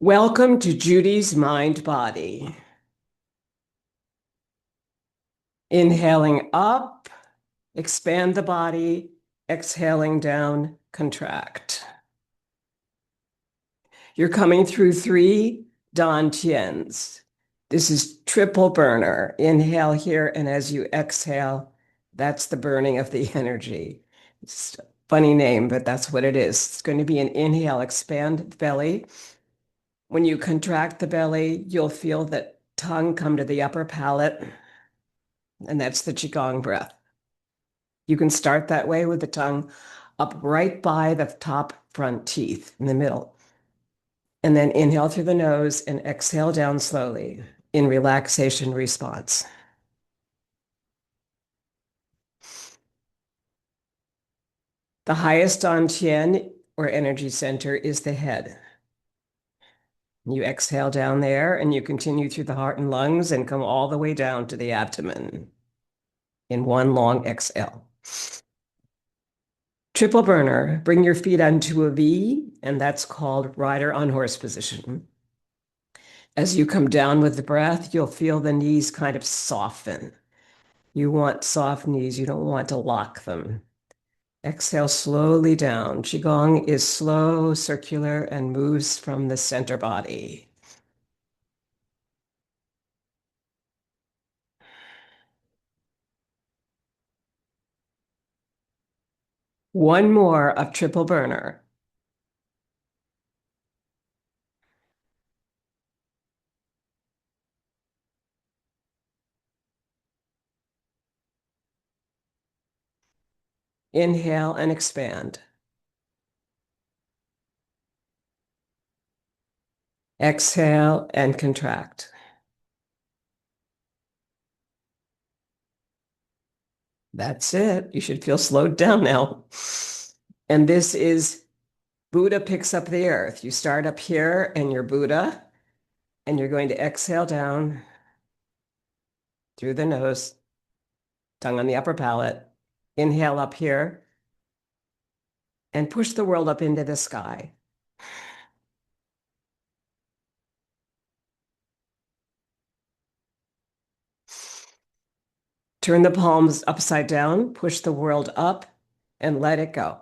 Welcome to Judy's Mind Body. Inhaling up, expand the body. Exhaling down, contract. You're coming through 3 dantians. This is triple burner. Inhale here, and as you exhale, that's the burning of the energy. It's a funny name, but that's what it is. It's going to be an inhale, expand the belly. When you contract the belly, you'll feel that tongue come to the upper palate, and that's the Qigong breath. You can start that way with the tongue up right by the top front teeth in the middle. And then inhale through the nose and exhale down slowly in relaxation response. The highest on Tien or energy center is the head. You exhale down there and you continue through the heart and lungs and come all the way down to the abdomen in one long exhale. Triple burner, bring your feet onto a V, and that's called rider on horse position. As you come down with the breath, you'll feel the knees kind of soften. You want soft knees. You don't want to lock them. Exhale slowly down. Qigong is slow, circular, and moves from the center body. One more of triple burner. Inhale and expand. Exhale and contract. That's it. You should feel slowed down now. And this is Buddha picks up the earth. You start up here and you're Buddha, and you're going to exhale down through the nose, tongue on the upper palate. Inhale up here and push the world up into the sky. Turn the palms upside down, push the world up, and let it go.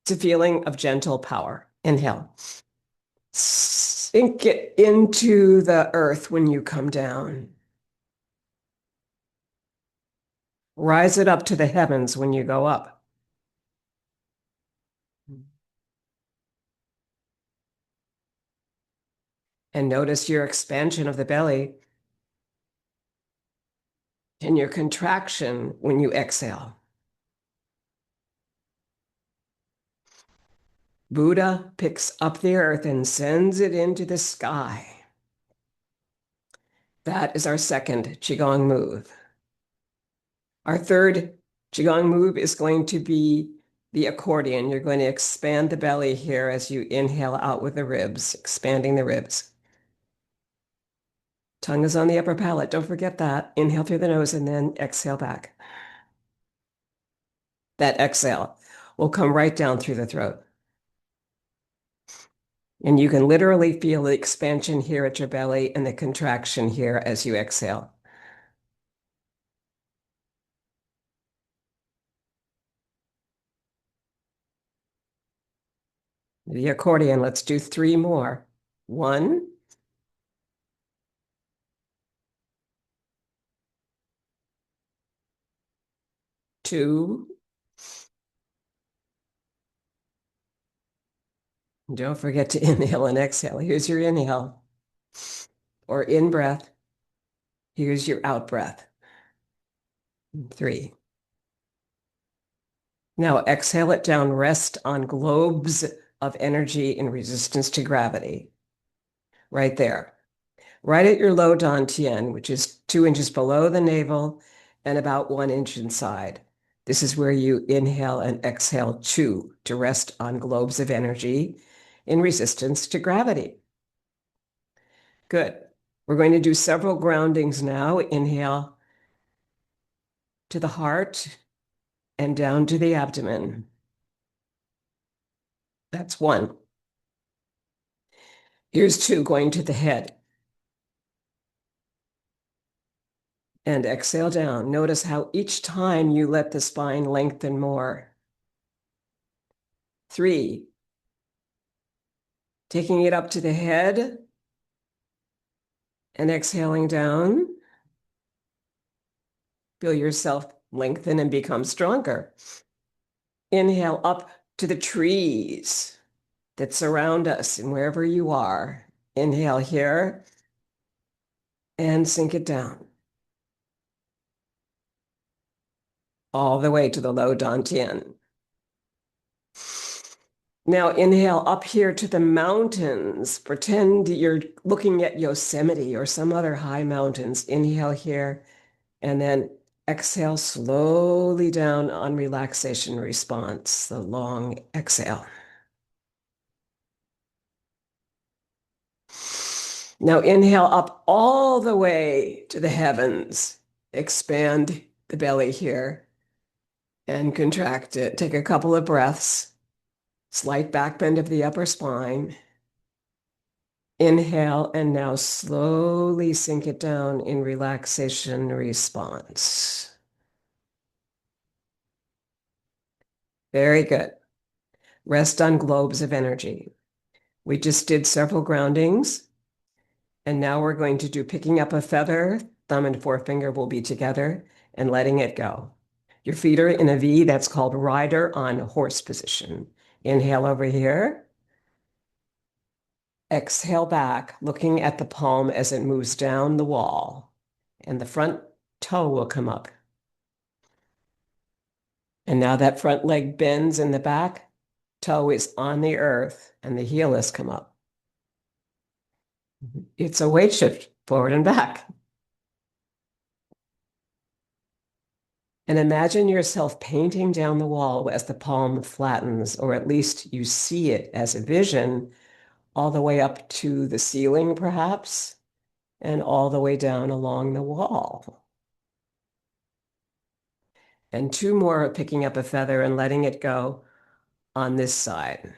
It's a feeling of gentle power. Inhale. Sink it into the earth when you come down. Rise it up to the heavens when you go up. And notice your expansion of the belly and your contraction when you exhale. Buddha picks up the earth and sends it into the sky. That is our second Qigong move. Our third Qigong move is going to be the accordion. You're going to expand the belly here as you inhale out with the ribs, expanding the ribs. Tongue is on the upper palate. Don't forget that. Inhale through the nose and then exhale back. That exhale will come right down through the throat. And you can literally feel the expansion here at your belly and the contraction here as you exhale. The accordion, let's do 3 more. 1, 2. Don't forget to inhale and exhale. Here's your inhale or in breath. Here's your out breath. 3. Now exhale it down. Rest on globes of energy in resistance to gravity. Right there. Right at your low dantian, which is 2 inches below the navel and about 1 inch inside. This is where you inhale and exhale to rest on globes of energy in resistance to gravity. Good. We're going to do several groundings now. Inhale to the heart and down to the abdomen. That's one. Here's two, going to the head. And exhale down. Notice how each time you let the spine lengthen more. Three, taking it up to the head and exhaling down. Feel yourself lengthen and become stronger. Inhale up to the trees that surround us and wherever you are. Inhale here and sink it down. All the way to the low dantian. Now inhale up here to the mountains. Pretend you're looking at Yosemite or some other high mountains. Inhale here and then exhale slowly down on relaxation response, the long exhale. Now inhale up all the way to the heavens. Expand the belly here and contract it. Take a couple of breaths. Slight back bend of the upper spine. Inhale and now slowly sink it down in relaxation response. Very good. Rest on globes of energy. We just did several groundings, and now we're going to do picking up a feather. Thumb and forefinger will be together and letting it go. Your feet are in a V. That's called rider on horse position. Inhale over here. Exhale back, looking at the palm as it moves down the wall, and the front toe will come up. And now that front leg bends in the back, toe is on the earth, and the heel has come up. It's a weight shift forward and back. And imagine yourself painting down the wall as the palm flattens, or at least you see it as a vision all the way up to the ceiling, perhaps, and all the way down along the wall. And two more of picking up a feather and letting it go on this side.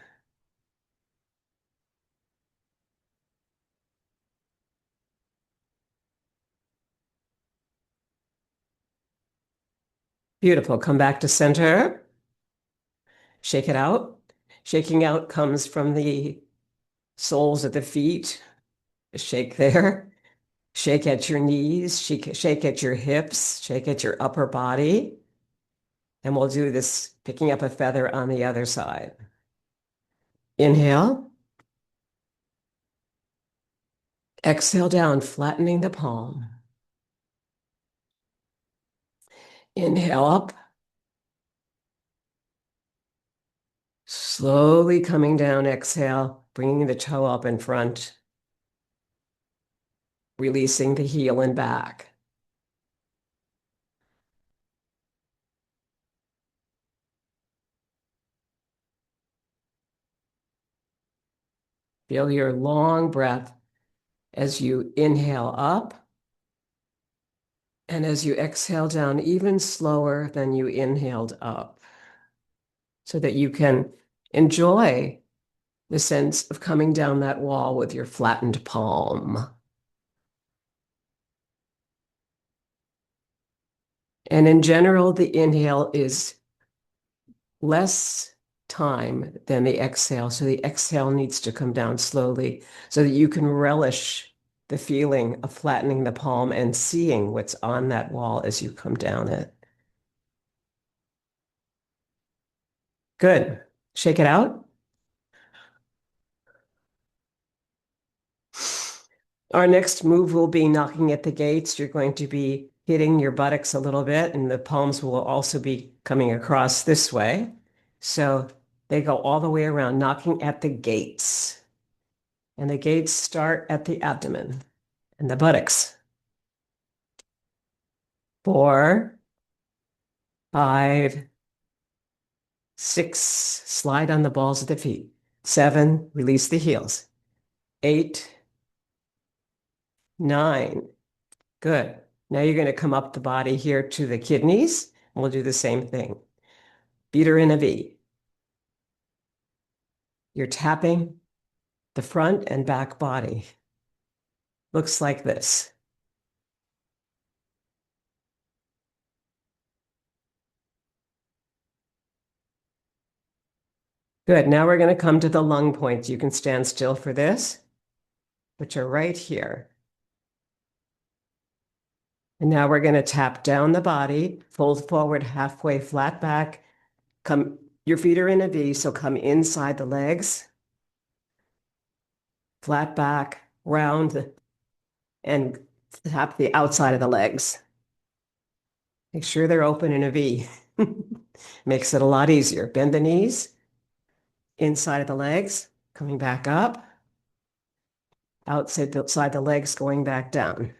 Beautiful. Come back to center. Shake it out. Shaking out comes from the soles of the feet. Shake there. Shake at your knees. Shake at your hips. Shake at your upper body. And we'll do this picking up a feather on the other side. Inhale. Exhale down, flattening the palm. Inhale up. Slowly coming down, exhale, bringing the toe up in front, releasing the heel and back. Feel your long breath as you inhale up and as you exhale down even slower than you inhaled up, so that you can enjoy the sense of coming down that wall with your flattened palm. And in general, the inhale is less time than the exhale. So the exhale needs to come down slowly so that you can relish the feeling of flattening the palm and seeing what's on that wall as you come down it. Good. Shake it out. Our next move will be knocking at the gates. You're going to be hitting your buttocks a little bit, and the palms will also be coming across this way. So they go all the way around, knocking at the gates. And the gates start at the abdomen and the buttocks. 4, 5, 6, slide on the balls of the feet. 7, release the heels. 8, 9, good. Now you're going to come up the body here to the kidneys. And we'll do the same thing. Feet are in a V. You're tapping the front and back body. Looks like this. Good. Now we're going to come to the lung points. You can stand still for this, which are right here. And now we're going to tap down the body, fold forward halfway, flat back. Come, your feet are in a V, so come inside the legs, flat back, round, and tap the outside of the legs. Make sure they're open in a V. Makes it a lot easier. Bend the knees, inside of the legs, coming back up, outside the legs, going back down.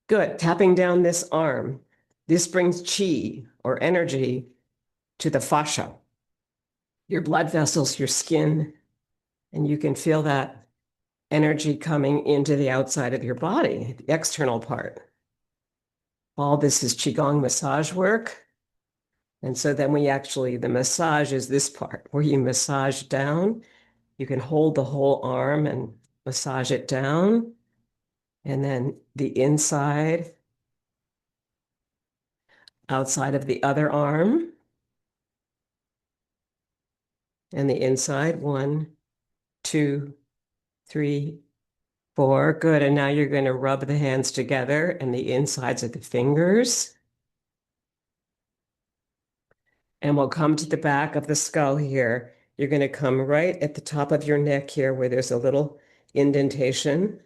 Good. Tapping down this arm. This brings chi or energy to the fascia, your blood vessels, your skin, and you can feel that energy coming into the outside of your body, the external part. All this is Qigong massage work. And so then the massage is this part where you massage down. You can hold the whole arm and massage it down. And then the inside, outside of the other arm. And the inside, 1, 2, 3, 4. Good. And now you're going to rub the hands together and the insides of the fingers. And we'll come to the back of the skull here. You're going to come right at the top of your neck here where there's a little indentation,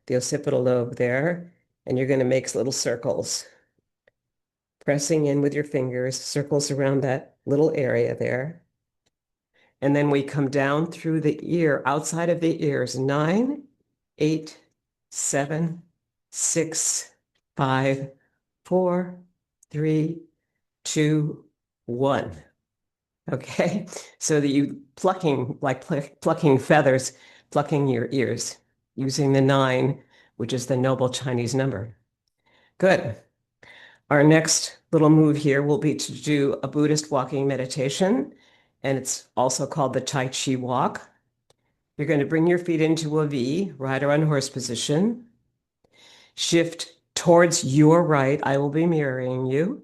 the occipital lobe there, and you're going to make little circles, pressing in with your fingers, circles around that little area there. And then we come down through the ear, outside of the ears, 9, 8, 7, 6, 5, 4, 3, 2, 1. Okay, so that you plucking feathers, plucking your ears, using the 9, which is the noble Chinese number. Good. Our next little move here will be to do a Buddhist walking meditation, and it's also called the Tai Chi walk. You're going to bring your feet into a V, rider on horse position. Shift towards your right. I will be mirroring you.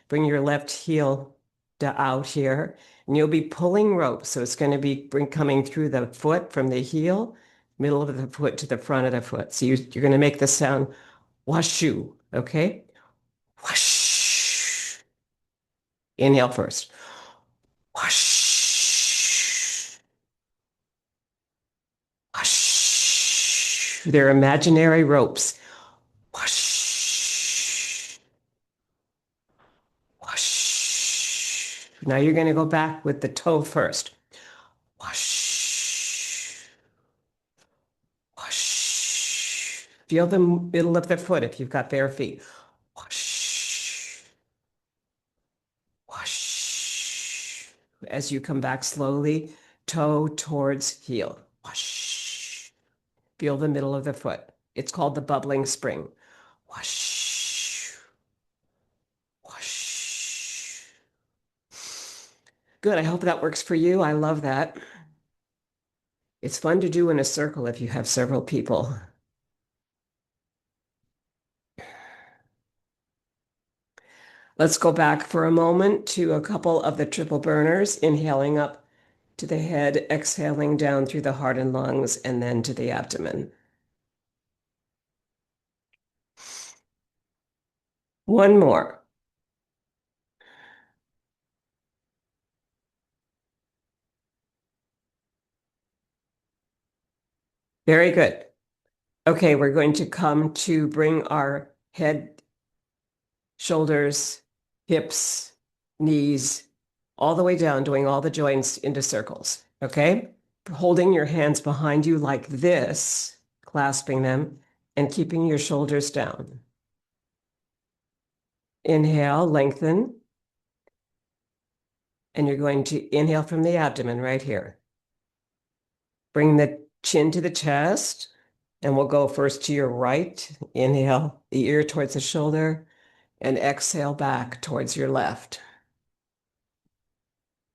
Bring your left heel out here, and you'll be pulling rope. So it's going to be coming through the foot from the heel, middle of the foot to the front of the foot. So you're going to make the sound washu, okay? Wash. Inhale first. Wash. Wash. They're imaginary ropes. Wash. Wash. Now you're going to go back with the toe first. Wash. Wash. Feel the middle of the foot if you've got bare feet. Wash. Wash. As you come back slowly, toe towards heel. Wash. Feel the middle of the foot. It's called the bubbling spring. Wash. Wash. Good. I hope that works for you. I love that. It's fun to do in a circle if you have several people. Let's go back for a moment to a couple of the triple burners, inhaling up to the head, exhaling down through the heart and lungs, and then to the abdomen. One more. Very good. Okay, we're going to come to bring our head, shoulders, hips, knees, all the way down, doing all the joints into circles, okay? Holding your hands behind you like this, clasping them, and keeping your shoulders down. Inhale, lengthen. And you're going to inhale from the abdomen right here. Bring the chin to the chest, and we'll go first to your right. Inhale, the ear towards the shoulder, and exhale back towards your left.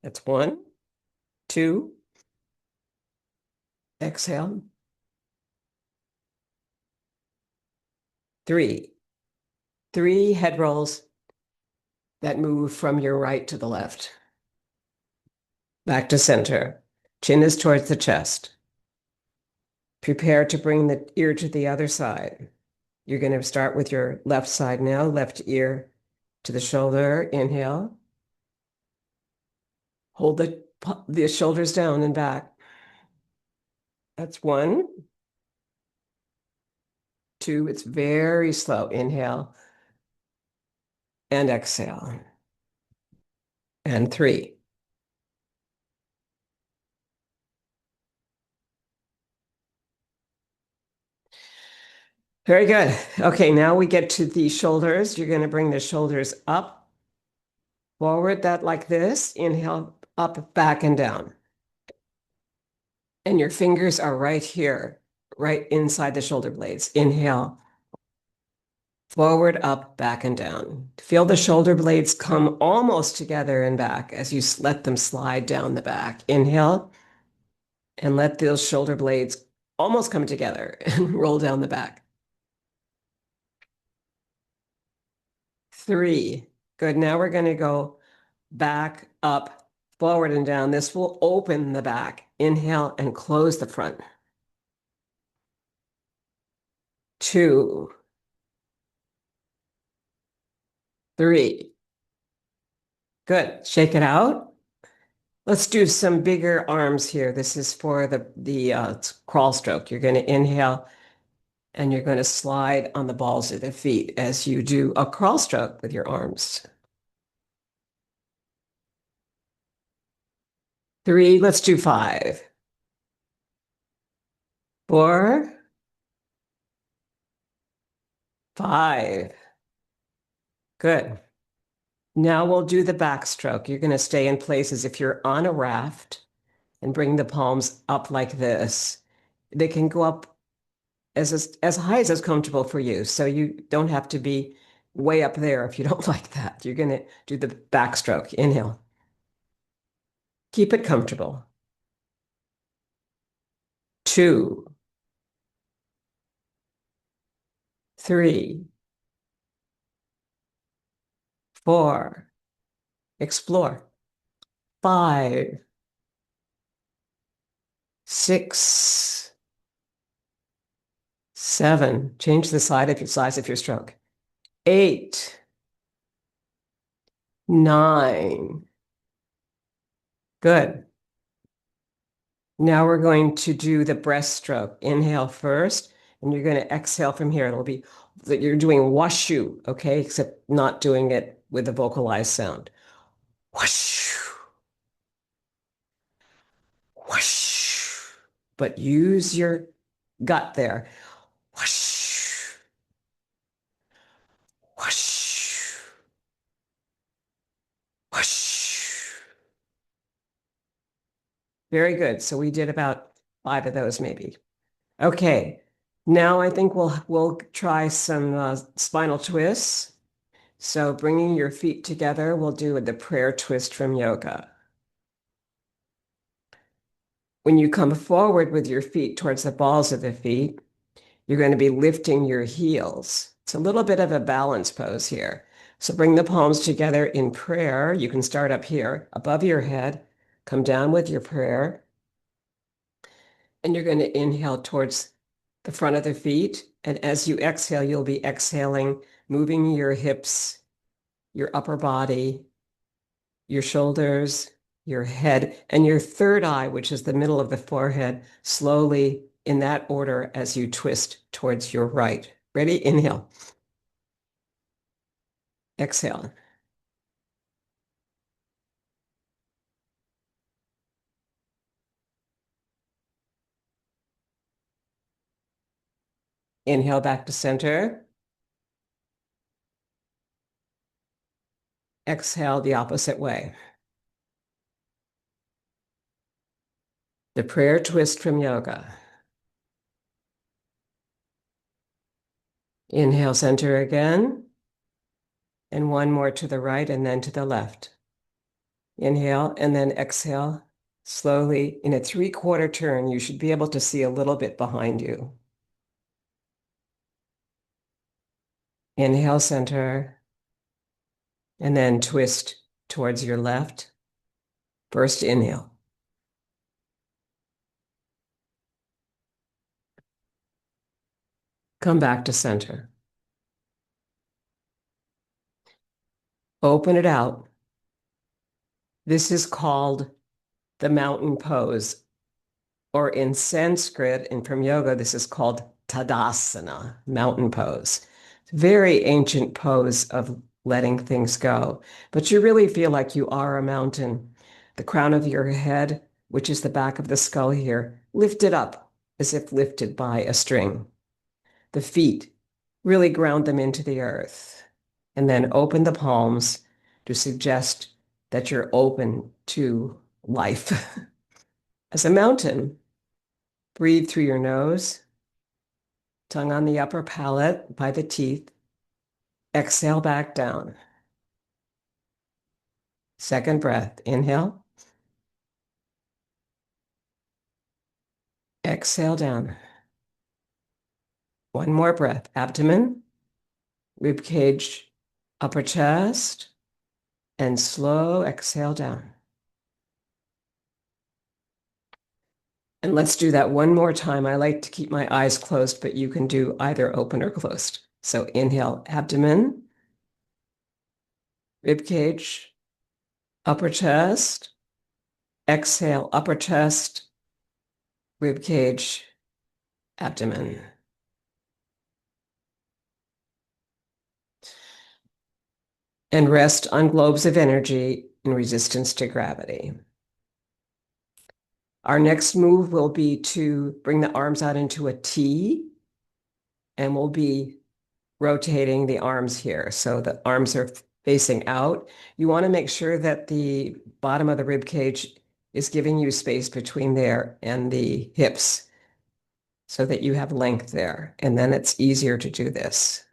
That's one, two, exhale, three. Three head rolls that move from your right to the left. Back to center. Chin is towards the chest. Prepare to bring the ear to the other side. You're going to start with your left side now, left ear to the shoulder. Inhale. Hold the shoulders down and back. That's one. Two, it's very slow. Inhale and exhale. And three. Very good. Okay, now we get to the shoulders. You're going to bring the shoulders up, forward, that like this. Inhale, up, back, and down. And your fingers are right here, right inside the shoulder blades. Inhale, forward, up, back, and down. Feel the shoulder blades come almost together and back as you let them slide down the back. Inhale, and let those shoulder blades almost come together and roll down the back. Three. Good. Now we're going to go back, up, forward, and down. This will open the back. Inhale and close the front. Two, three. Good. Shake it out. Let's do some bigger arms here. This is for the crawl stroke. You're going to inhale and you're going to slide on the balls of the feet as you do a crawl stroke with your arms. Three, let's do five. Four, five. Good. Now we'll do the backstroke. You're going to stay in place as if you're on a raft and bring the palms up like this. They can go up as high as is comfortable for you. So you don't have to be way up there if you don't like that. You're going to do the backstroke. Inhale. Keep it comfortable. Two, three, four. Explore. Five, six, seven. Change the size of your stroke. Eight, nine. Good. Now we're going to do the breaststroke. Inhale first, and you're going to exhale from here. It'll be that you're doing washu, okay? Except not doing it with a vocalized sound. Washu, washu. But use your gut there. Washu, washu, washu. Very good. So we did about five of those maybe. Okay. Now I think we'll try some spinal twists. So bringing your feet together, we'll do the prayer twist from yoga. When you come forward with your feet towards the balls of the feet, you're going to be lifting your heels. It's a little bit of a balance pose here. So bring the palms together in prayer. You can start up here above your head, come down with your prayer, and you're going to inhale towards the front of the feet. And as you exhale, you'll be exhaling, moving your hips, your upper body, your shoulders, your head, and your third eye, which is the middle of the forehead, slowly in that order as you twist towards your right. Ready? Inhale. Exhale. Inhale back to center. Exhale the opposite way. The prayer twist from yoga. Inhale center again. And one more to the right and then to the left. Inhale and then exhale slowly. In a three-quarter turn, you should be able to see a little bit behind you. Inhale, center, and then twist towards your left. First inhale. Come back to center. Open it out. This is called the mountain pose, or in Sanskrit and from yoga, this is called Tadasana, mountain pose. Very ancient pose of letting things go, but you really feel like you are a mountain. The crown of your head, which is the back of the skull here, lifted up as if lifted by a string. The feet, really ground them into the earth. And then open the palms to suggest that you're open to life. As a mountain, breathe through your nose, tongue on the upper palate by the teeth. Exhale back down. Second breath, inhale. Exhale down. One more breath, abdomen, rib cage, upper chest, and slow exhale down. And let's do that one more time. I like to keep my eyes closed, but you can do either open or closed. So inhale, abdomen, rib cage, upper chest. Exhale, upper chest, rib cage, abdomen. And rest on globes of energy in resistance to gravity. Our next move will be to bring the arms out into a T, and we'll be rotating the arms here. So the arms are facing out. You want to make sure that the bottom of the rib cage is giving you space between there and the hips so that you have length there. And then it's easier to do this.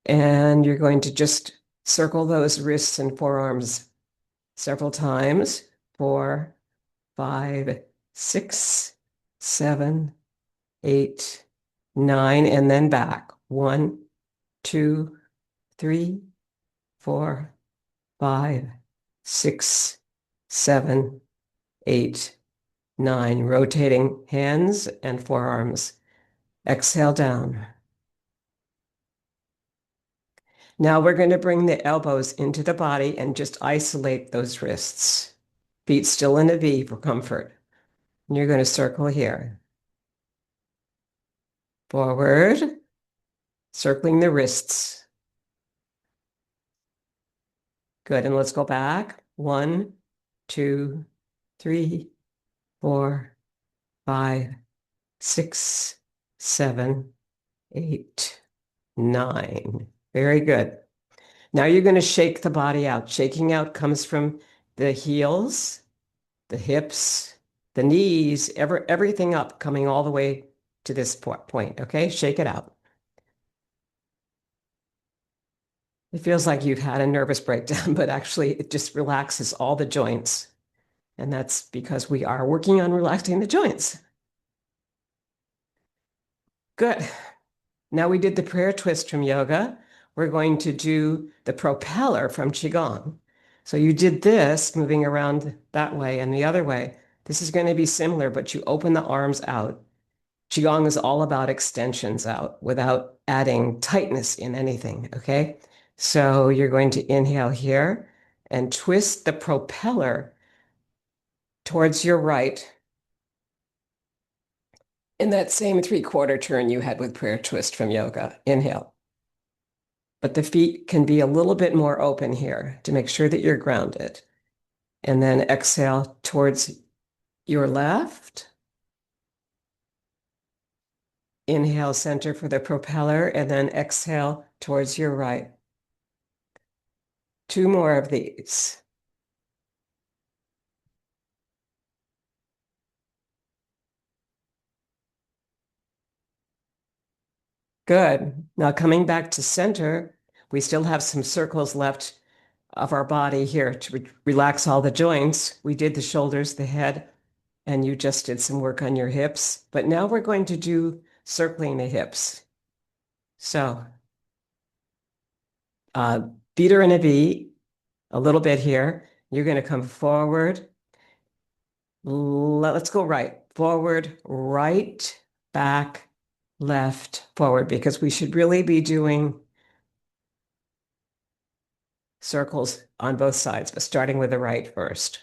And you're going to just circle those wrists and forearms several times. 4, 5, 6, 7, 8, 9, and then back. 1, 2, 3, 4, 5, 6, 7, 8, 9. Rotating hands and forearms. Exhale down. Now we're going to bring the elbows into the body and just isolate those wrists. Feet still in a V for comfort. And you're going to circle here. Forward, circling the wrists. Good. And let's go back. 1, 2, 3, 4, 5, 6, 7, 8, 9. Very good. Now you're going to shake the body out. Shaking out comes from the heels, the hips, the knees, everything up, coming all the way to this point. Okay, shake it out. It feels like you've had a nervous breakdown, but actually it just relaxes all the joints. And that's because we are working on relaxing the joints. Good. Now we did the prayer twist from yoga. We're going to do the propeller from Qigong. So you did this, moving around that way and the other way. This is going to be similar, but you open the arms out. Qigong is all about extensions out without adding tightness in anything, okay? So you're going to inhale here and twist the propeller towards your right in that same three-quarter turn you had with prayer twist from yoga. Inhale. But the feet can be a little bit more open here to make sure that you're grounded. And then exhale towards your left. Inhale, center for the propeller, and then exhale towards your right. 2 more of these. Good. Now coming back to center, we still have some circles left of our body here to relax all the joints. We did the shoulders, the head, and you just did some work on your hips. But now we're going to do circling the hips. So uh, feet are in a V, a little bit here. You're going to come forward. Let's go right, forward, right, back, left, forward, because we should really be doing circles on both sides, but starting with the right first.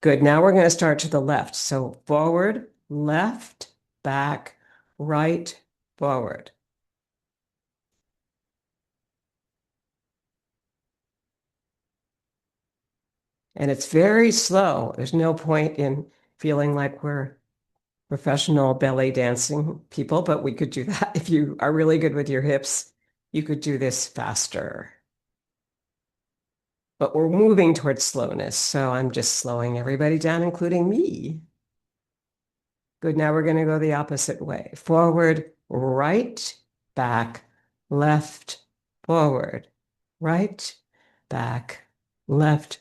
Good. Now we're going to start to the left. So forward, left, back, right, forward. And it's very slow. There's no point in feeling like we're professional belly dancing people, but we could do that. If you are really good with your hips, you could do this faster. But we're moving towards slowness, so I'm just slowing everybody down, including me. Good. Now we're going to go the opposite way. Forward, right, back, left, forward, right, back, left,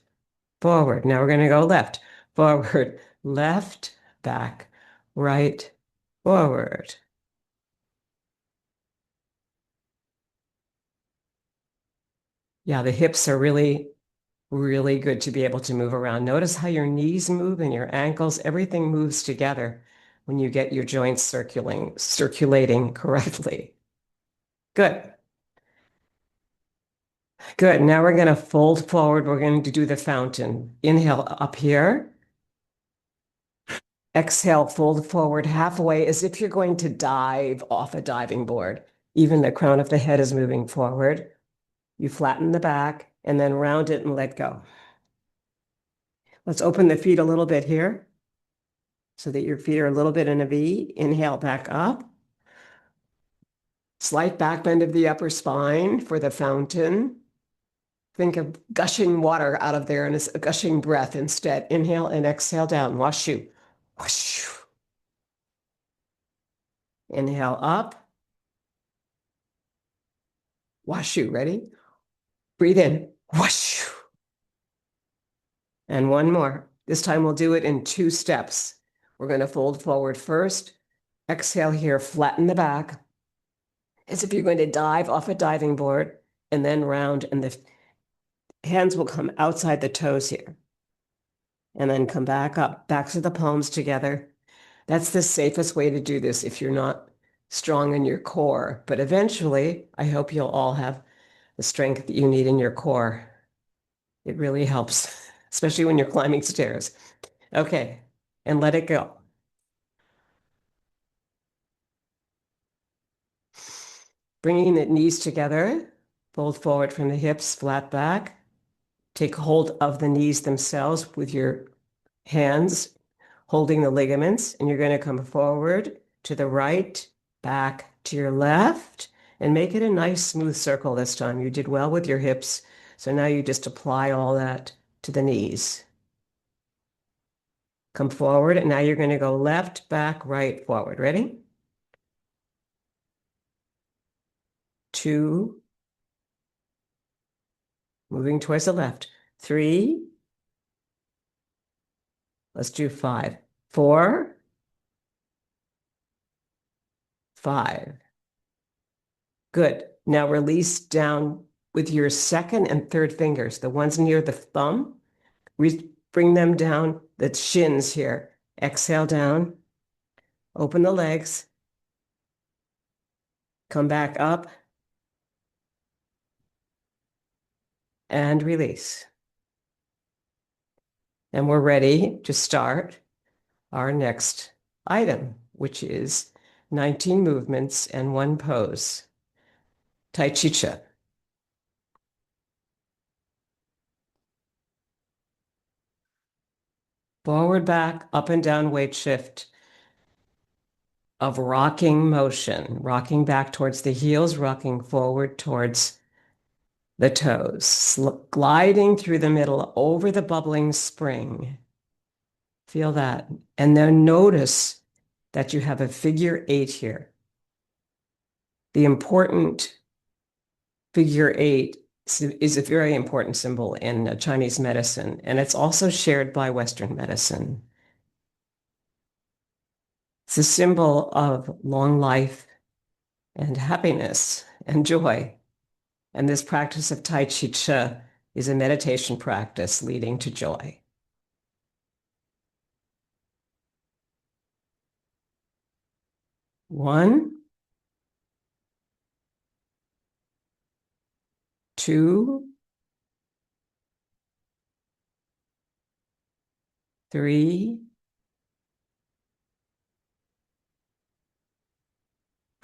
forward. Now we're going to go left, forward, left, back, right, forward. Yeah, the hips are really, really good to be able to move around. Notice how your knees move and your ankles, everything moves together when you get your joints circulating correctly. Good. Good. Now we're going to fold forward. We're going to do the fountain. Inhale up here. Exhale, fold forward halfway as if you're going to dive off a diving board. Even the crown of the head is moving forward. You flatten the back and then round it and let go. Let's open the feet a little bit here so that your feet are a little bit in a V. Inhale back up. Slight back bend of the upper spine for the fountain. Think of gushing water out of there and a gushing breath instead. Inhale and exhale down. Washu. Washu. Inhale up. Washu. Ready? Breathe in. Washu. And one more. This time we'll do it in 2 steps. We're going to fold forward first. Exhale here. Flatten the back as if you're going to dive off a diving board and then round, and the hands will come outside the toes here. And then come back up, backs of the palms together. That's the safest way to do this if you're not strong in your core. But eventually, I hope you'll all have the strength that you need in your core. It really helps, especially when you're climbing stairs. Okay, and let it go. Bringing the knees together, fold forward from the hips, flat back. Take hold of the knees themselves with your hands, holding the ligaments, and you're going to come forward to the right, back to your left, and make it a nice smooth circle this time. You did well with your hips, so now you just apply all that to the knees. Come forward, and now you're going to go left, back, right, forward. Ready? 2, moving towards the left. 3, let's do 5. 4, 5. Good. Now release down with your second and third fingers, the ones near the thumb. Bring them down, the shins here. Exhale down. Open the legs. Come back up. And release. And we're ready to start our next item, which is 19 movements and 1 pose. Tai Chi Chih. Forward, back, up and down weight shift of rocking motion, rocking back towards the heels, rocking forward towards the toes, gliding through the middle over the bubbling spring. Feel that. And then notice that you have a figure 8 here. The important figure eight is a very important symbol in Chinese medicine, and it's also shared by Western medicine. It's a symbol of long life and happiness and joy. And this practice of Tai Chi Chih is a meditation practice leading to joy. One, two, three,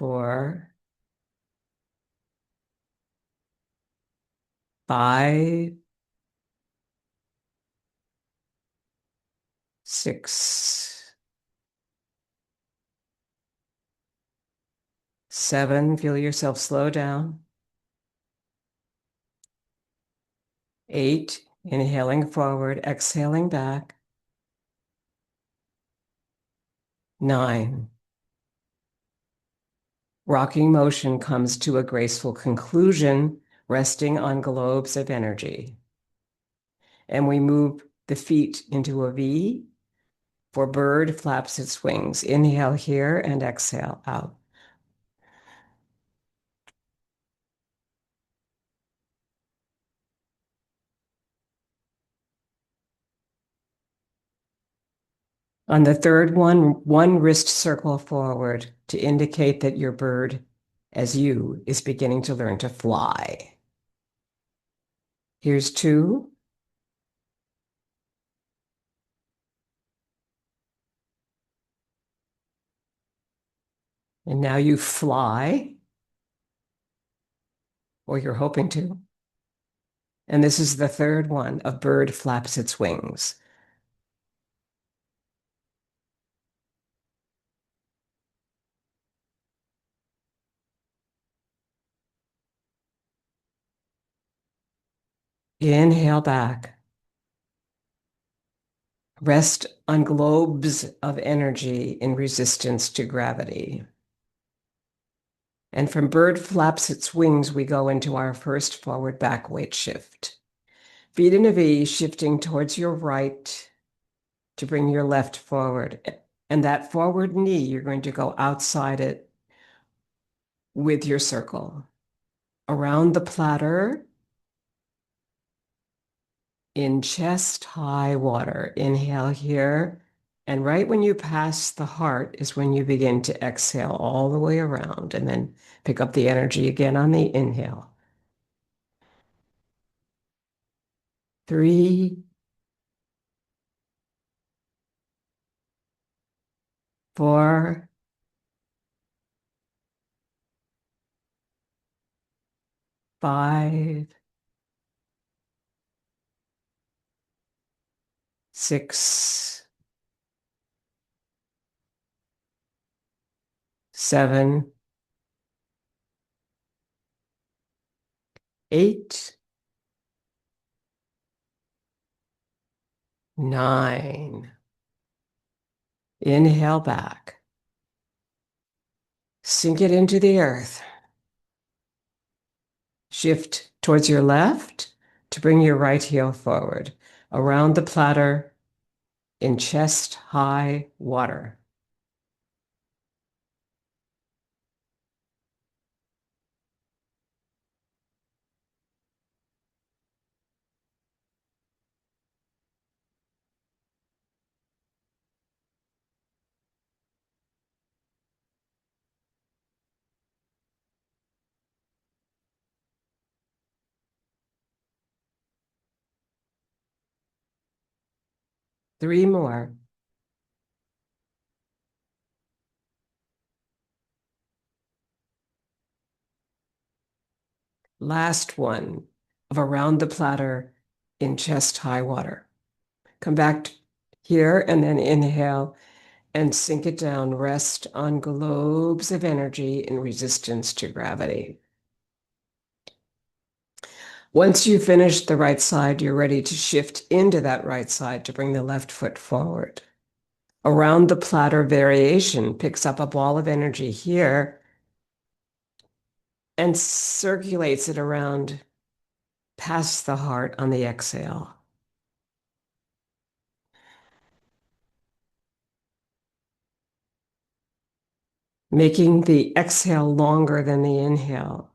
four, five, six, seven. Feel yourself slow down. Eight, inhaling forward, exhaling back. Nine, rocking motion comes to a graceful conclusion, resting on globes of energy. And we move the feet into a V. For bird flaps its wings. Inhale here and exhale out. On the third one wrist circle forward to indicate that your bird, as you, is beginning to learn to fly. Here's two. And now you fly, or you're hoping to. And this is the third one, a bird flaps its wings. Inhale back. Rest on globes of energy in resistance to gravity. And from bird flaps its wings, we go into our first forward back weight shift. Feet in a V, shifting towards your right to bring your left forward. And that forward knee, you're going to go outside it with your circle. Around the platter in chest high water. Inhale here. And right when you pass the heart is when you begin to exhale all the way around and then pick up the energy again on the inhale. 3, 4, 5, 6, 7, 8, 9. Inhale back. Sink it into the earth. Shift towards your left to bring your right heel forward. Around the platter in chest high water. Three more. Last one of around the platter in chest high water. Come back here and then inhale and sink it down. Rest on globes of energy in resistance to gravity. Once you finish the right side, you're ready to shift into that right side to bring the left foot forward. Around the platter variation picks up a ball of energy here and circulates it around past the heart on the exhale. Making the exhale longer than the inhale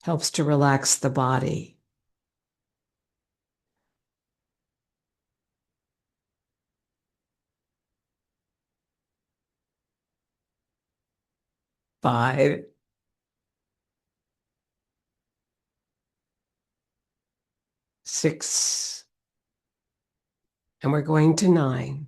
helps to relax the body. 5, 6, and we're going to 9.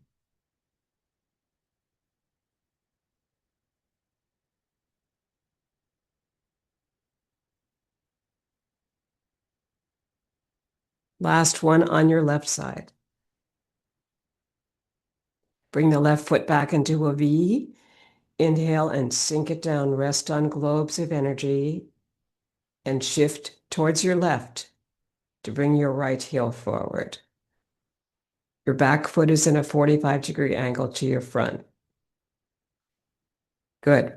Last one on your left side. Bring the left foot back into a V. Inhale and sink it down. Rest on globes of energy and shift towards your left to bring your right heel forward. Your back foot is in a 45-degree angle to your front. Good.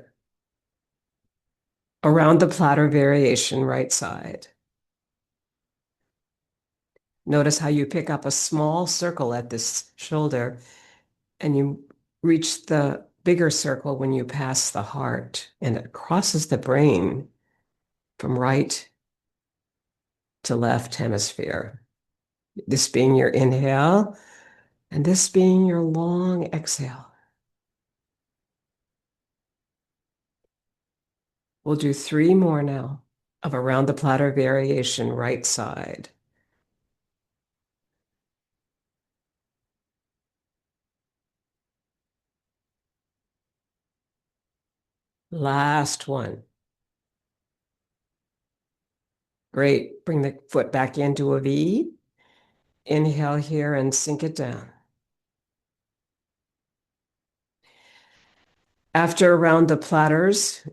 Around the platter variation, right side. Notice how you pick up a small circle at this shoulder and you reach the bigger circle when you pass the heart, and it crosses the brain from right to left hemisphere. This being your inhale and this being your long exhale. We'll do 3 more now of around the platter variation, right side. Last one. Great. Bring the foot back into a V. Inhale here and sink it down. After around the platters,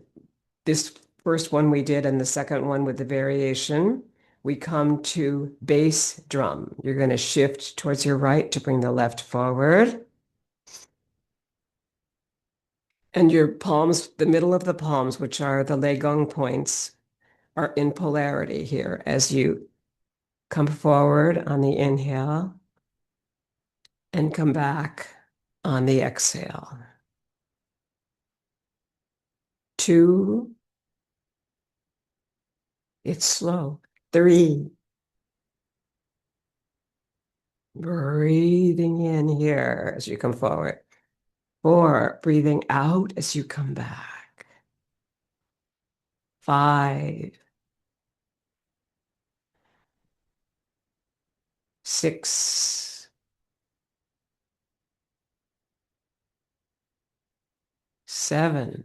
this first one we did and the second one with the variation, we come to bass drum. You're going to shift towards your right to bring the left forward. And your palms, the middle of the palms, which are the Legong points, are in polarity here as you come forward on the inhale and come back on the exhale. 2, it's slow. 3, breathing in here as you come forward. 4, breathing out as you come back. 5, 6, 7,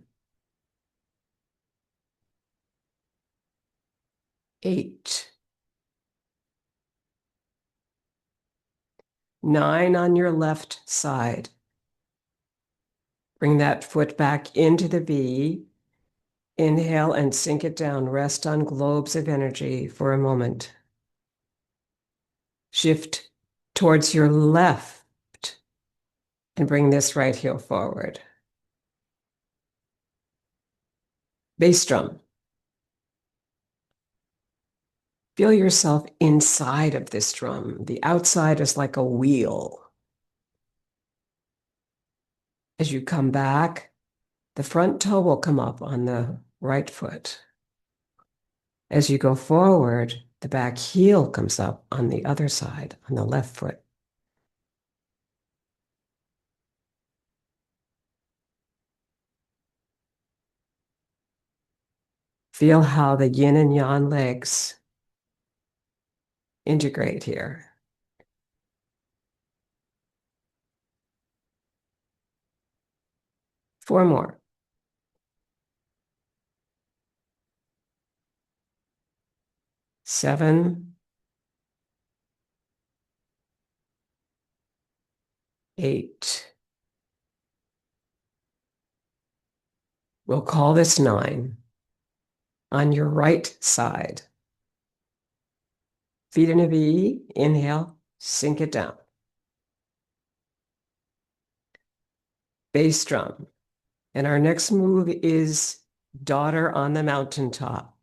8, 9 on your left side. Bring that foot back into the V. Inhale and sink it down. Rest on globes of energy for a moment. Shift towards your left and bring this right heel forward. Bass drum. Feel yourself inside of this drum. The outside is like a wheel. As you come back, the front toe will come up on the right foot. As you go forward, the back heel comes up on the other side, on the left foot. Feel how the yin and yang legs integrate here. 4 more. 7, 8. We'll call this 9. On your right side. Feet in a V, inhale, sink it down. Bass drum. And our next move is daughter on the mountaintop,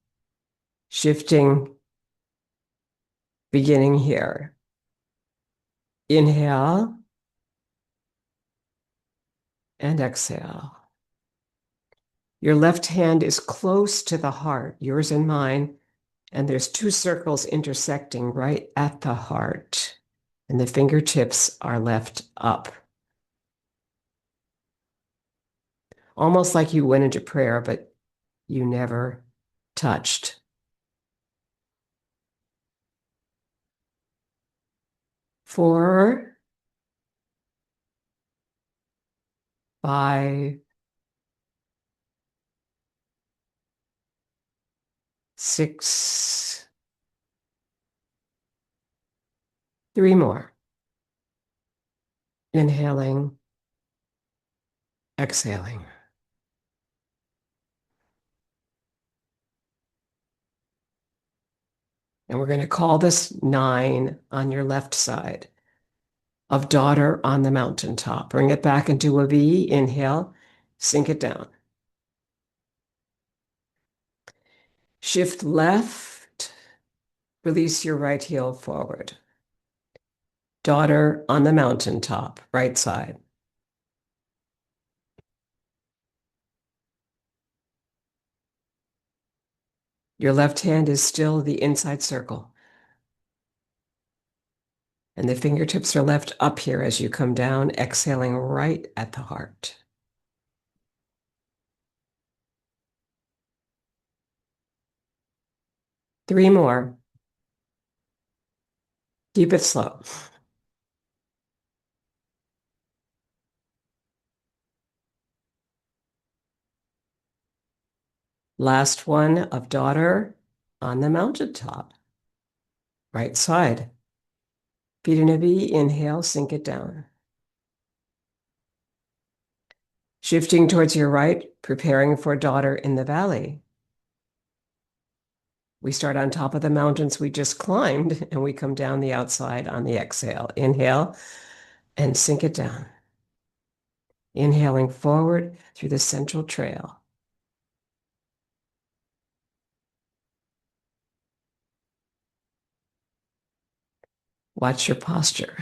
shifting, beginning here. Inhale and exhale. Your left hand is close to the heart, yours and mine, and there's two circles intersecting right at the heart, and the fingertips are left up. Almost like you went into prayer, but you never touched. 4, 5, 6, 3 more. Inhaling, exhaling. And we're going to call this 9 on your left side of daughter on the mountaintop. Bring it back into a V. Inhale, sink it down. Shift left, release your right heel forward. Daughter on the mountaintop, right side. Your left hand is still the inside circle. And the fingertips are left up here as you come down, exhaling right at the heart. Three more. Keep it slow. Last one of daughter on the mountaintop. Right side. Feet in a V, inhale, sink it down. Shifting towards your right, preparing for daughter in the valley. We start on top of the mountains we just climbed, and we come down the outside on the exhale. Inhale and sink it down. Inhaling forward through the central trail. Watch your posture.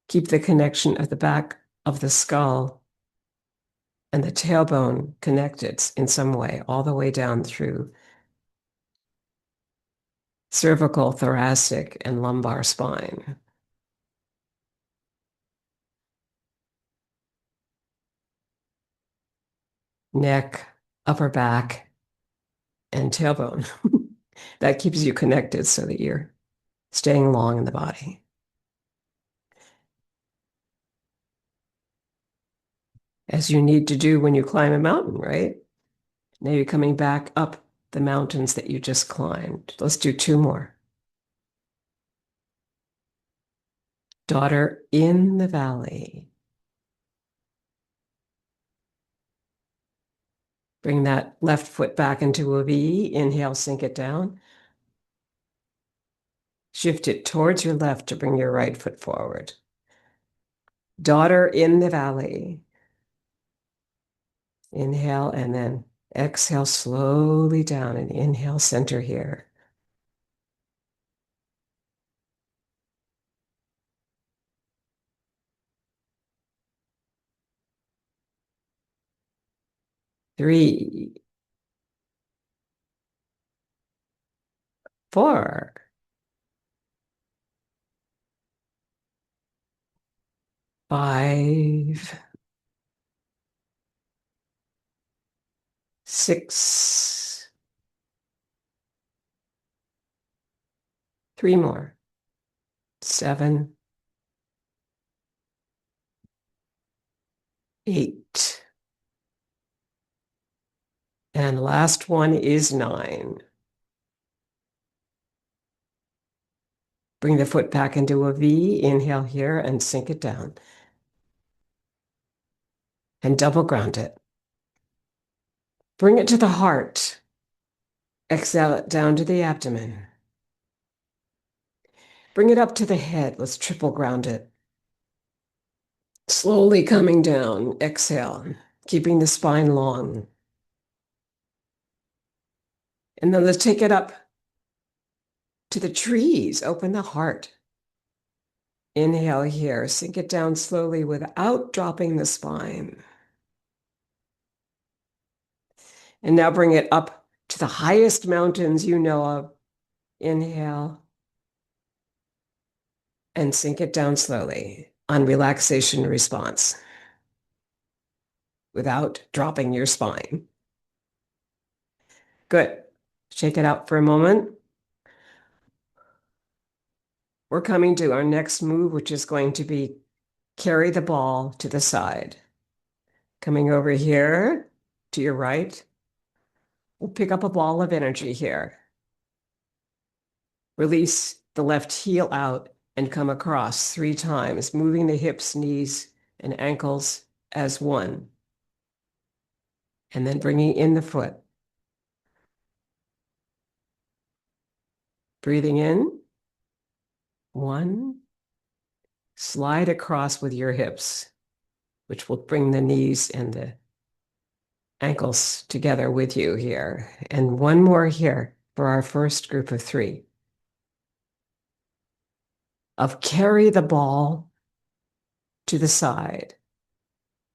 Keep the connection of the back of the skull and the tailbone connected in some way, all the way down through cervical, thoracic, and lumbar spine. Neck, upper back, and tailbone. That keeps you connected so that you're staying long in the body. As you need to do when you climb a mountain, right? Now you're coming back up the mountains that you just climbed. Let's do 2 more. Daughter in the valley. Bring that left foot back into a V. Inhale, sink it down. Shift it towards your left to bring your right foot forward. Daughter in the valley. Inhale and then exhale slowly down and inhale center here. Three, 4, 5, 6, 3 more. 7, 8. And last one is 9. Bring the foot back into a V. Inhale here and sink it down. And double ground it. Bring it to the heart. Exhale it down to the abdomen. Bring it up to the head. Let's triple ground it. Slowly coming down. Exhale, keeping the spine long. And then let's take it up to the trees. Open the heart. Inhale here. Sink it down slowly without dropping the spine. And now bring it up to the highest mountains you know of. Inhale and sink it down slowly on relaxation response without dropping your spine. Good. Shake it out for a moment. We're coming to our next move, which is going to be carry the ball to the side. Coming over here to your right, we'll pick up a ball of energy here. Release the left heel out and come across 3 times, moving the hips, knees, and ankles as one. And then bringing in the foot. Breathing in. 1. Slide across with your hips, which will bring the knees and the ankles together with you here. And 1 more here for our first group of 3. Of carry the ball to the side.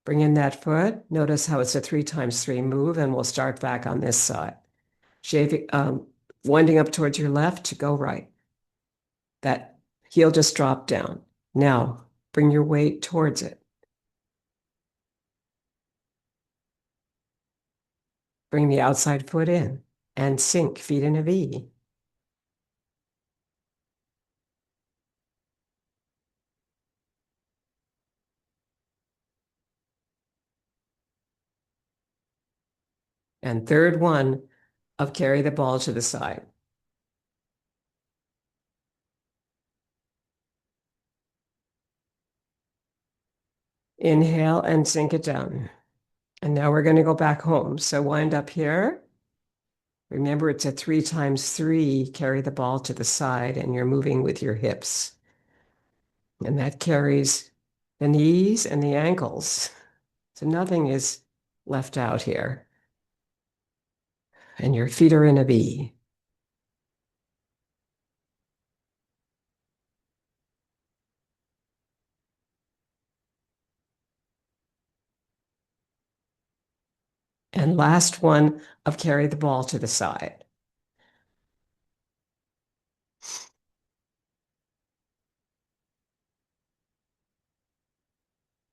Bring in that foot. Notice how it's a 3 times 3 move, and we'll start back on this side. Winding up towards your left to go right. That heel just dropped down. Now, bring your weight towards it. Bring the outside foot in and sink, feet in a V. And third one of carry the ball to the side. Inhale and sink it down. And now we're going to go back home. So wind up here. Remember, it's a 3 times 3, carry the ball to the side, and you're moving with your hips. And that carries the knees and the ankles. So nothing is left out here. And your feet are in a V. And last one of carry the ball to the side.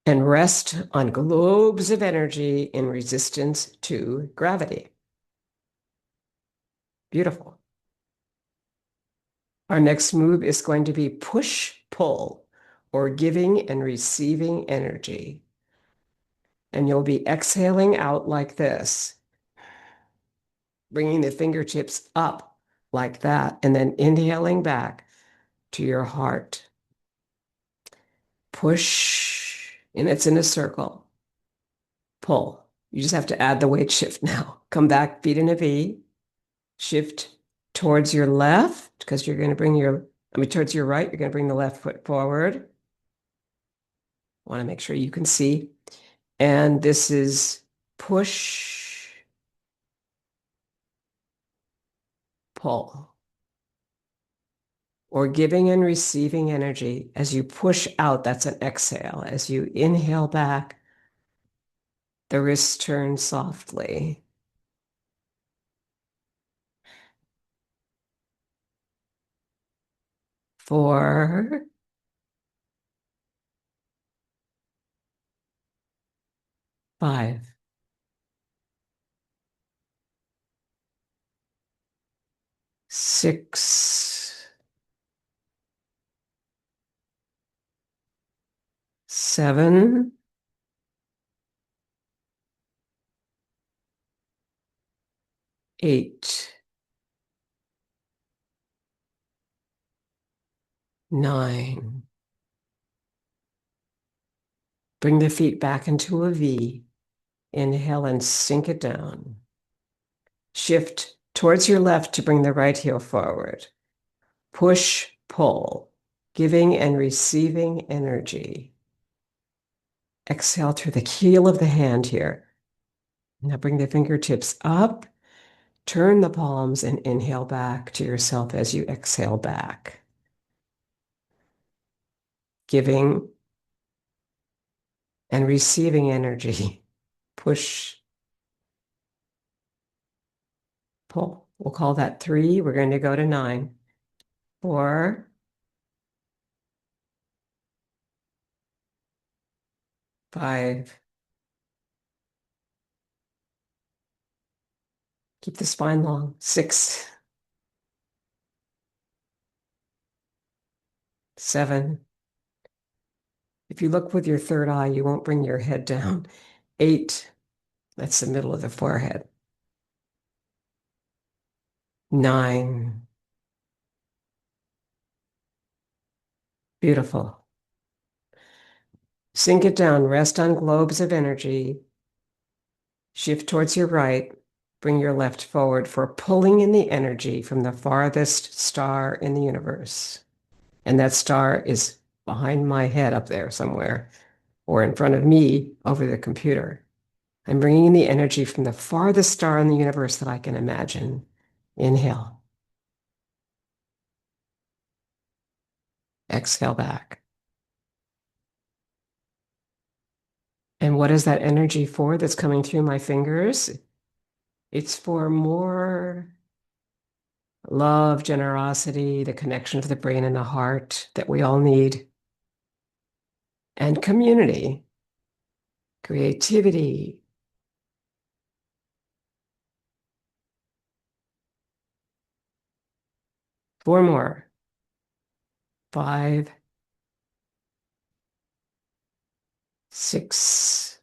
And rest on globes of energy in resistance to gravity. Beautiful. Our next move is going to be push-pull, or giving and receiving energy. And you'll be exhaling out like this, bringing the fingertips up like that, and then inhaling back to your heart. Push, and it's in a circle. Pull. You just have to add the weight shift now. Come back, feet in a V. Shift towards your left, because you're going to bring towards your right, you're going to bring the left foot forward. Want to make sure you can see. And this is push, pull, or giving and receiving energy. As you push out, that's an exhale. As you inhale back, the wrists turn softly. 4, 5, 6, 7, 8, 9. Bring the feet back into a V. Inhale and sink it down. Shift towards your left to bring the right heel forward. Push, pull, giving and receiving energy. Exhale through the heel of the hand here. Now bring the fingertips up, turn the palms, and inhale back to yourself as you exhale back. Giving and receiving energy. Push, pull. We'll call that 3. We're going to go to 9. 4, 5. Keep the spine long. 6, 7. If you look with your third eye, you won't bring your head down. 8. That's the middle of the forehead. 9. Beautiful. Sink it down. Rest on globes of energy. Shift towards your right. Bring your left forward for pulling in the energy from the farthest star in the universe. And that star is behind my head up there somewhere, or in front of me over the computer. I'm bringing in the energy from the farthest star in the universe that I can imagine. Inhale. Exhale back. And what is that energy for that's coming through my fingers? It's for more love, generosity, the connection to the brain and the heart that we all need, and community, creativity. 4 more. 5, 6,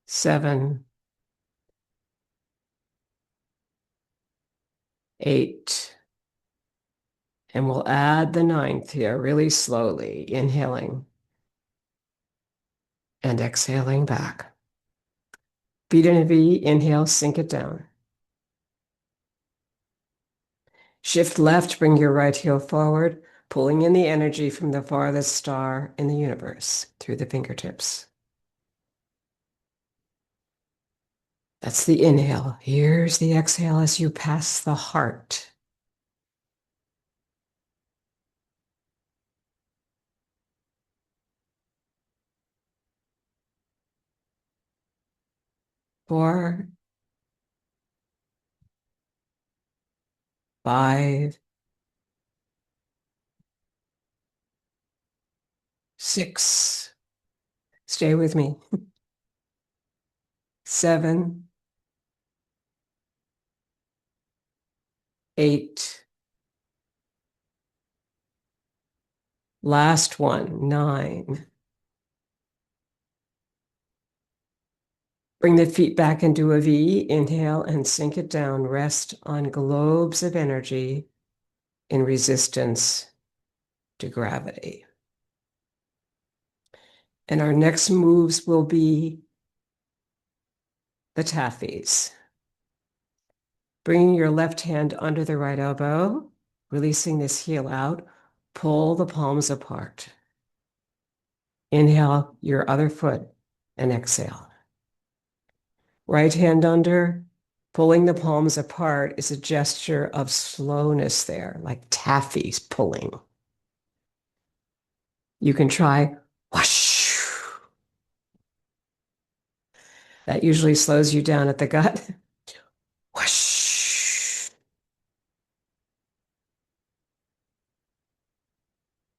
7, 8. And we'll add the 9th here really slowly, inhaling and exhaling back. Feet in a V, inhale, sink it down. Shift left, bring your right heel forward, pulling in the energy from the farthest star in the universe through the fingertips. That's the inhale. Here's the exhale as you pass the heart. 4, 5, 6. Stay with me. 7, 8. Last one, 9. Bring the feet back into a V. Inhale and sink it down. Rest on globes of energy in resistance to gravity. And our next moves will be the taffies. Bringing your left hand under the right elbow, releasing this heel out, pull the palms apart. Inhale your other foot and exhale. Right hand under, pulling the palms apart is a gesture of slowness there, like taffies pulling. You can try whoosh. That usually slows you down at the gut. Whoosh.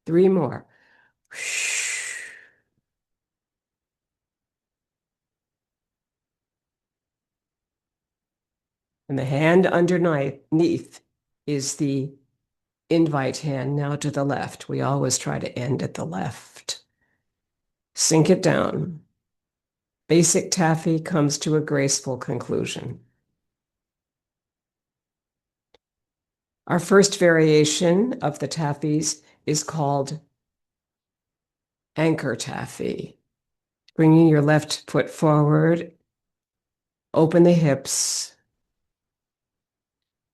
3 more. Whoosh. And the hand underneath is the invite hand now to the left. We always try to end at the left. Sink it down. Basic taffy comes to a graceful conclusion. Our first variation of the taffies is called anchor taffy. Bringing your left foot forward, open the hips,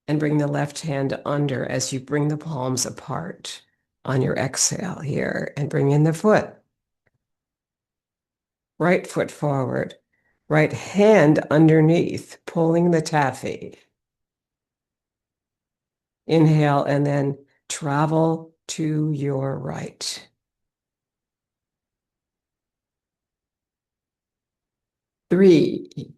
and bring the left hand under as you bring the palms apart. on your exhale here and bring in the foot. Right foot forward, right hand underneath, pulling the taffy. Inhale and then travel to your right. 3.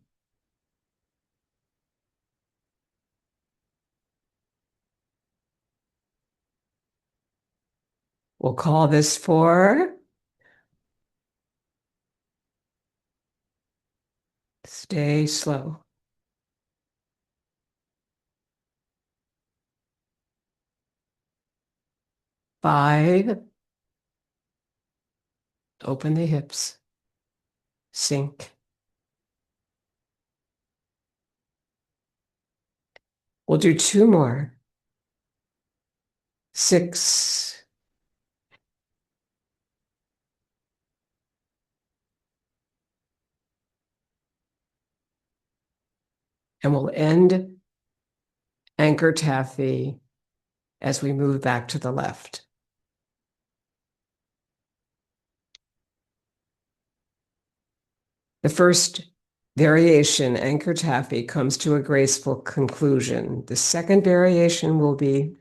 We'll call this 4. Stay slow. 5. Open the hips. Sink. We'll do 2 more. 6. And we'll end anchor taffy as we move back to the left. The first variation, anchor taffy, comes to a graceful conclusion. The second variation will be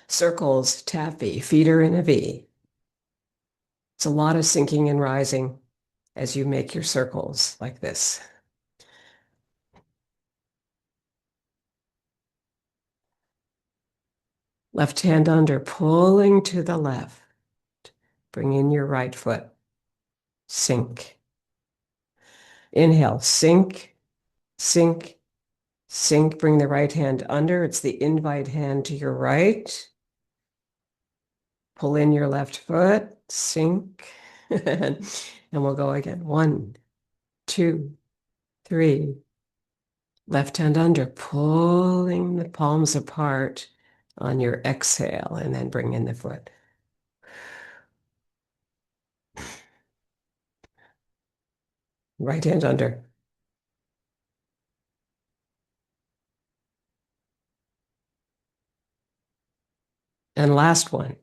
circles taffy, feet are in a V. It's a lot of sinking and rising as you make your circles like this. Left hand under, pulling to the left. Bring in your right foot. Sink. Inhale, sink, sink, sink. Bring the right hand under. It's the invite hand to your right. Pull in your left foot. Sink. And we'll go again. 1, 2, 3. Left hand under, pulling the palms apart on your exhale, and then bring in the foot. Right hand under. And last one.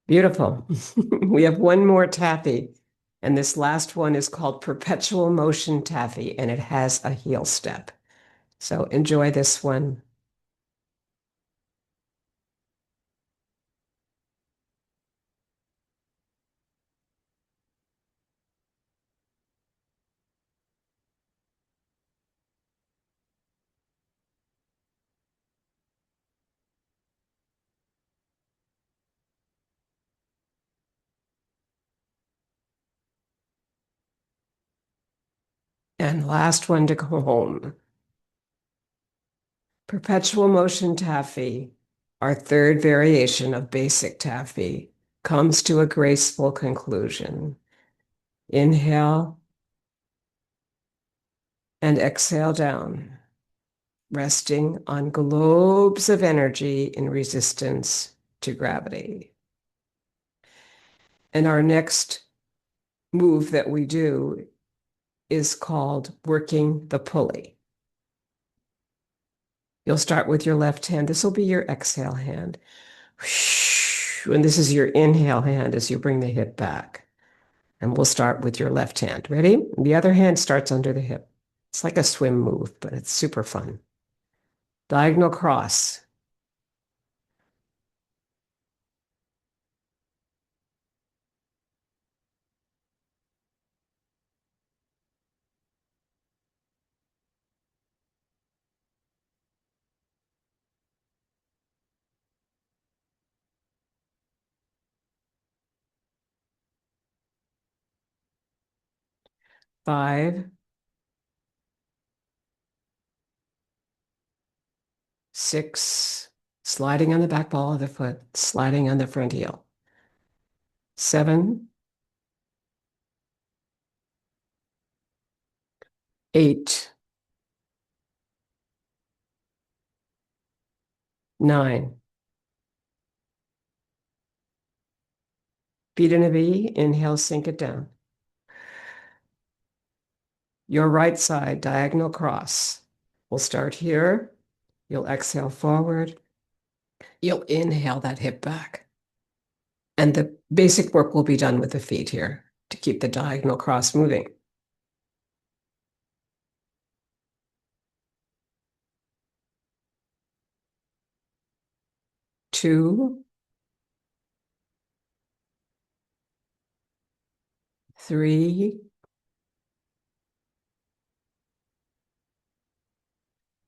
Beautiful. We have one more taffy, and this last one is called perpetual motion taffy, and it has a heel step. So enjoy this one. And last one to go home. Perpetual motion taffy, our third variation of basic taffy, comes to a graceful conclusion. Inhale and exhale down, resting on globes of energy in resistance to gravity. And our next move that we do is called working the pulley. You'll start with your left hand. This will be your exhale hand. And this is your inhale hand as you bring the hip back. And we'll start with your left hand. Ready? The other hand starts under the hip. It's like a swim move, but it's super fun. Diagonal cross. Five, 6, sliding on the back ball of the foot, sliding on the front heel. 7, 8, 9, Feet in a V, inhale, sink it down. Your right side, diagonal cross. We'll start here. You'll exhale forward. You'll inhale that hip back. And the basic work will be done with the feet here to keep the diagonal cross moving. 2, 3,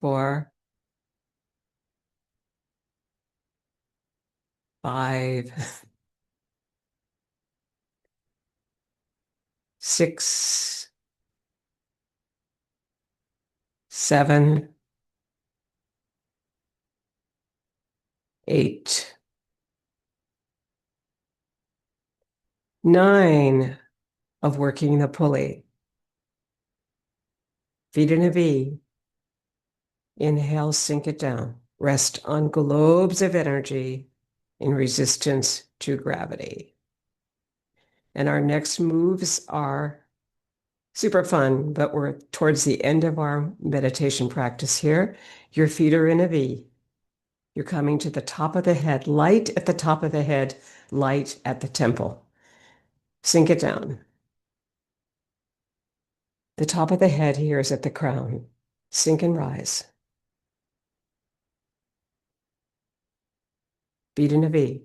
4, 5, 6, 7, 8, 9 of working the pulley. Feet in a V. Inhale, sink it down. Rest on globes of energy in resistance to gravity. And our next moves are super fun, but we're towards the end of our meditation practice here. Your feet are in a V. You're coming to the top of the head, light at the top of the head, light at the temple. Sink it down. The top of the head here is at the crown. Sink and rise. Feet in a V.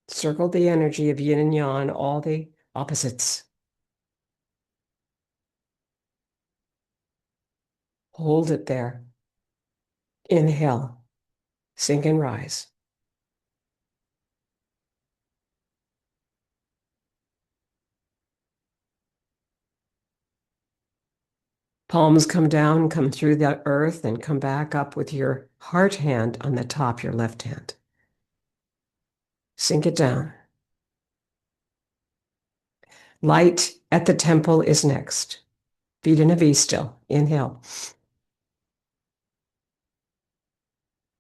Circle the energy of yin and yang, all the opposites. Hold it there. Inhale, sink and rise. Palms come down, come through the earth, and come back up with your heart hand on the top, your left hand. Sink it down. Light at the temple is next. Feet in a V still. Inhale.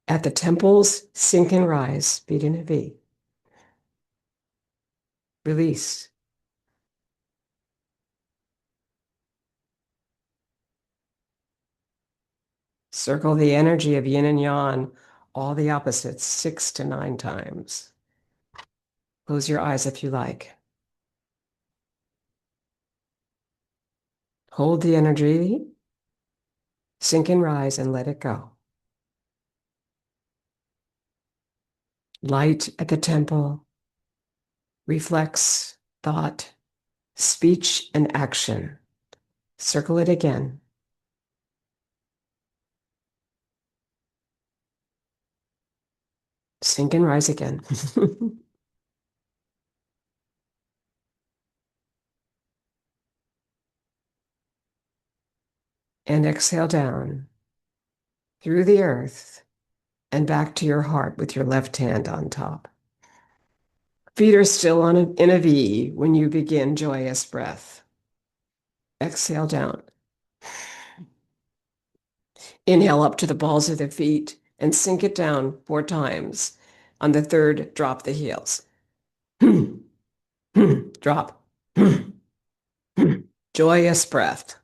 At the temples, sink and rise. Feet in a V. Release. Circle the energy of yin and yang, all the opposites, 6 to 9 times. Close your eyes if you like. Hold the energy, sink and rise, and let it go. Light at the temple reflects thought, speech, and action. Circle it again. Sink and rise again. And exhale down through the earth and back to your heart with your left hand on top. Feet are still in a V when you begin joyous breath. Exhale down. Inhale up to the balls of the feet and sink it down 4 times. On the third, drop the heels. Drop. Joyous breath.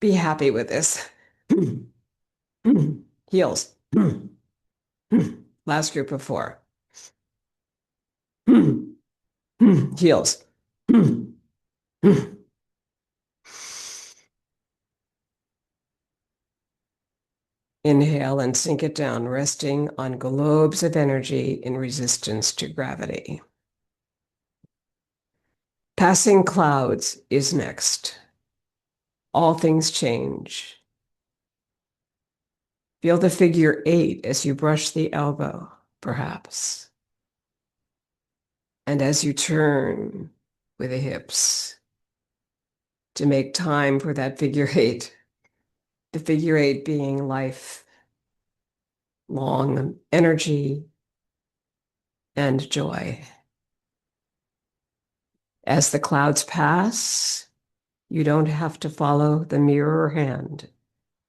Be happy with this. Heels. Last group of 4. Heels. Inhale and sink it down, resting on globes of energy in resistance to gravity. Passing clouds is next. All things change. Feel the figure 8 as you brush the elbow, perhaps. And as you turn with the hips to make time for that figure 8, the figure 8 being life, long energy, and joy. As the clouds pass, you don't have to follow the mirror hand.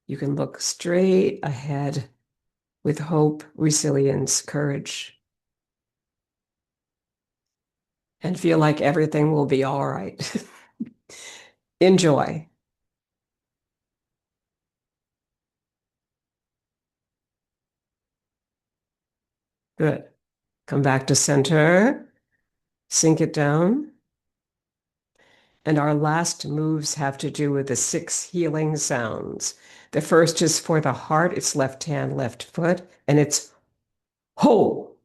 You can look straight ahead with hope, resilience, courage, and feel like everything will be all right. Enjoy. Good. Come back to center, sink it down. And our last moves have to do with the 6 healing sounds. The first is for the heart, it's left hand, left foot, and it's ho.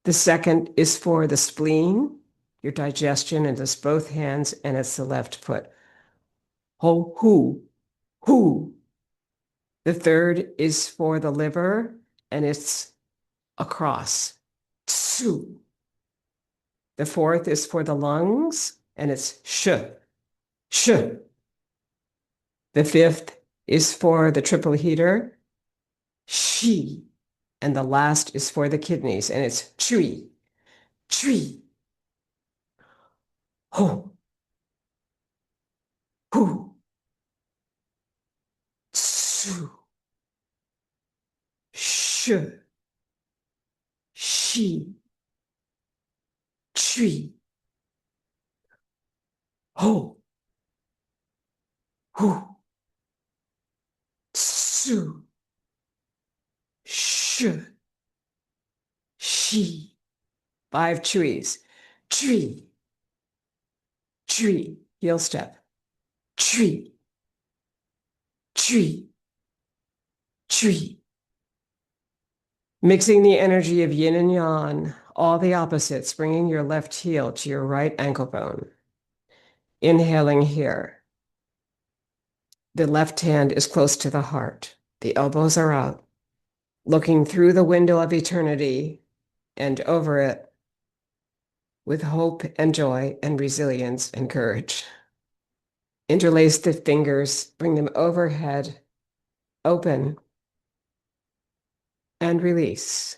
The second is for the spleen, your digestion, and it's both hands, and it's the left foot. Ho, hu, hu. The third is for the liver, and it's across. Tsu. The fourth is for the lungs, and it's sh, sh. The fifth is for the triple heater, shi. And the last is for the kidneys, and it's chui, chui, ho, hu, tsu, sh, shi, chui, ho, hu, tsu, sh, shi. 5 chuis. Chui, chui, heel step. Chui, chui, chui. Mixing the energy of yin and yang, all the opposites, bringing your left heel to your right ankle bone. Inhaling here. The left hand is close to the heart. The elbows are out, looking through the window of eternity and over it with hope and joy and resilience and courage. Interlace the fingers, bring them overhead, open, and release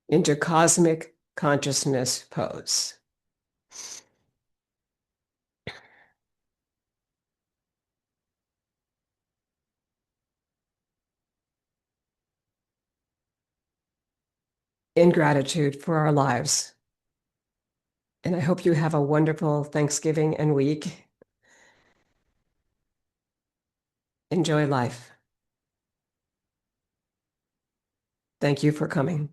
into cosmic consciousness pose. In gratitude for our lives. And I hope you have a wonderful Thanksgiving and week. Enjoy life. Thank you for coming.